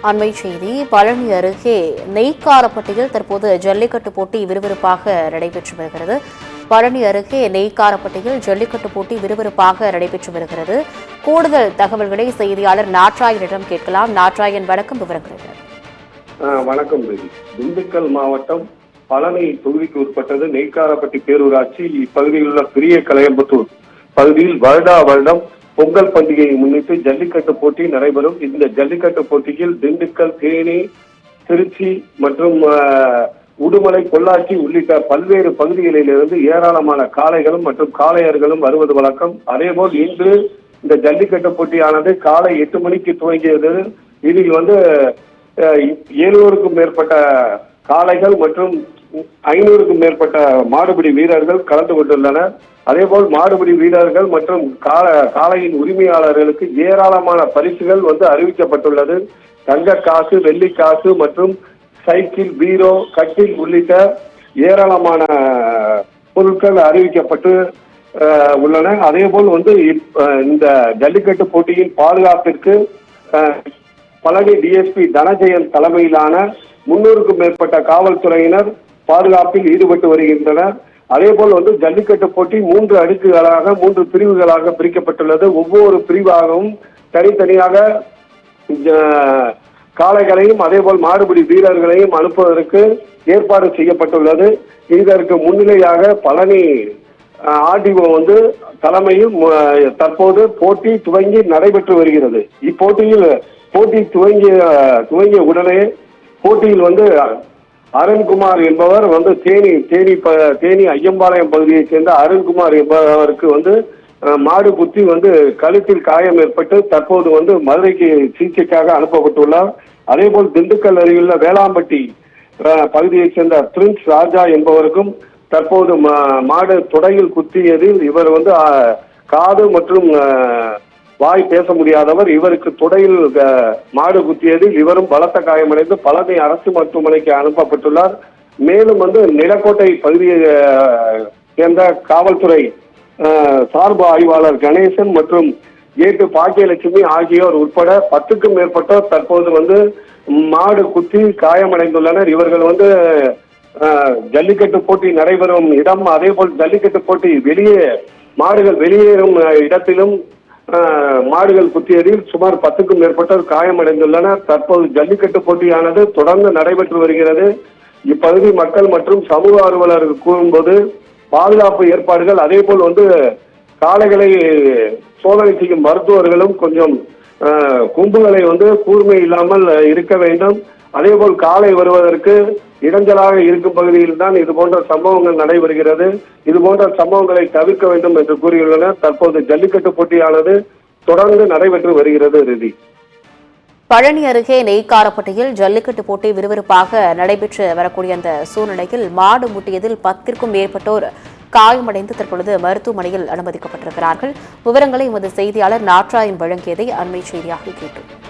அண்மை செய்தி பழனி அருகே நெய்க்காரப்பட்டியில் தற்போது ஜல்லிக்கட்டு போட்டி விறுவிறுப்பாக நடைபெற்று வருகிறது. பழனி அருகே நெய்க்காரப்பட்டியில் ஜல்லிக்கட்டு போட்டி விறுவிறுப்பாக நடைபெற்று வருகிறது. கூடுதல் தகவல்களை செய்தியாளர் நாட்ராயனிடம் கேட்கலாம். நாட்ராயன், வணக்கம். விவரங்கள். வணக்கம். திண்டுக்கல் மாவட்டம் பழனி தொகுதிக்கு உட்பட்டது நெய்க்காரப்பட்டி பேரூராட்சி. இப்பகுதியில் உள்ள பெரிய கலையம்புத்தூர் பகுதியில் வருடம் பொங்கல் பண்டிகையை முன்னிட்டு ஜல்லிக்கட்டு போட்டி நடைபெறும். இந்த ஜல்லிக்கட்டு போட்டியில் திண்டுக்கல், தேனி, திருச்சி மற்றும் உடுமலை, பொள்ளாச்சி உள்ளிட்ட பல்வேறு பகுதிகளிலிருந்து ஏராளமான காளைகளும் மற்றும் காளையர்களும் வருவது வழக்கம். அதேபோல் இன்று இந்த ஜல்லிக்கட்டு போட்டியானது காலை 8 மணிக்கு துவங்கியது. இதில் 700க்கும் மேற்பட்ட காளைகள் மற்றும் 500க்கும் மேற்பட்ட மாடுபிடி வீரர்கள் கலந்து கொண்டுள்ளனர். அதேபோல் மாடுபிடி வீரர்கள் மற்றும் காளையின் உரிமையாளர்களுக்கு ஏராளமான பரிசுகள் அறிவிக்கப்பட்டுள்ளது. தங்க காசு, வெள்ளி காசு மற்றும் சைக்கிள், பீரோ, கட்டில் உள்ளிட்ட ஏராளமான பொருட்கள் அறிவிக்கப்பட்டு உள்ளன. அதேபோல் இந்த ஜல்லிக்கட்டு போட்டியின் பாதுகாப்பிற்கு பழனி டிஎஸ்பி தனஜெயன் தலைமையிலான 300க்கும் மேற்பட்ட காவல்துறையினர் பாதுகாப்பில் ஈடுபட்டு வருகின்றனர். அதேபோல் ஜல்லிக்கட்டு போட்டி 3 அடுக்குகளாக 3 பிரிவுகளாக பிரிக்கப்பட்டுள்ளது. ஒவ்வொரு பிரிவாகவும் தனித்தனியாக காளைகளையும் அதேபோல் மாடுபிடி வீரர்களையும் அனுப்புவதற்கு ஏற்பாடு செய்யப்பட்டுள்ளது. இதற்கு முன்னிலையாக பழனி ஆர்டிஓ தலைமையில் தற்போது போட்டி துவங்கி நடைபெற்று வருகிறது. இப்போட்டியில் போட்டி துவங்கிய உடனே போட்டியில் அருண்குமார் என்பவர் தேனி ஐயம்பாளையம் பகுதியைச் சேர்ந்த அருண்குமார் என்பவருக்கு மாடு குத்தி கழுத்தில் காயம் ஏற்பட்டு தற்போது மதுரைக்கு சிகிச்சைக்காக அனுப்பப்பட்டுள்ளார். அதேபோல் திண்டுக்கல் அருகிலுள்ள வேளாம்பட்டி பகுதியைச் சேர்ந்த பிரின்ஸ் ராஜா என்பவருக்கும் தற்போது மாடு தொடையில் குத்தியதில் இவர் காது மற்றும் வாய் பேச முடியாதவர். இவருக்கு தொடையில் மாடு குத்தியதில் இவரும் பலத்த காயமடைந்து பழனி அரசு மருத்துவமனைக்கு அனுப்பப்பட்டுள்ளார். மேலும் நிலக்கோட்டை பகுதியை சேர்ந்த காவல்துறை சார்பு ஆய்வாளர் கணேசன் மற்றும் ஏட்டு பாக்கியலட்சுமி ஆகியோர் உட்பட 10க்கும் மேற்பட்டோர் தற்போது மாடு குத்தி காயமடைந்துள்ளனர். இவர்கள் ஜல்லிக்கட்டு போட்டி நடைபெறும் இடம், அதேபோல் ஜல்லிக்கட்டு போட்டி மாடுகள் வெளியேறும் இடத்திலும் மாடுகள் குத்தியதில் சுமார் 10க்கும் மேற்பட்டோர் காயமடைந்துள்ளனர். தற்போது ஜல்லிக்கட்டு போட்டியானது தொடர்ந்து நடைபெற்று வருகிறது. இப்பகுதி மக்கள் மற்றும் சமூக ஆர்வலர்கள் கூறும்போது பாதுகாப்பு ஏற்பாடுகள், அதேபோல் காளைகளை சோதனை செய்யும் மருத்துவர்களும் கொஞ்சம் கும்புகளை கூர்மை இல்லாமல் இருக்க வேண்டும். அதேபோல் காளை வருவதற்கு இடைஞ்சலாக இருக்கும் பகுதியில் தான் இது போன்ற சம்பவங்கள் நடைபெறுகிறது. இது போன்ற சம்பவங்களை தவிர்க்க வேண்டும் என்று கூறியுள்ளனர். தற்போது ஜல்லிக்கட்டு போட்டியானது தொடர்ந்து நடைபெற்று வருகிறது. ரிதி, பழனி அருகே நெய்க்காரப்பட்டியில் ஜல்லிக்கட்டு போட்டி விறுவிறுப்பாக நடைபெற்று வரக்கூடிய அந்த சூழ்நிலையில் மாடு முட்டியதில் 10க்கும் மேற்பட்டோர் காயமடைந்து தற்பொழுது மருத்துவமனையில் அனுமதிக்கப்பட்டிருக்கிறார்கள். விவரங்களை எமது செய்தியாளர் நாட்ராயன் வழங்கியதை அண்மை செய்தியாக கேட்டோம்.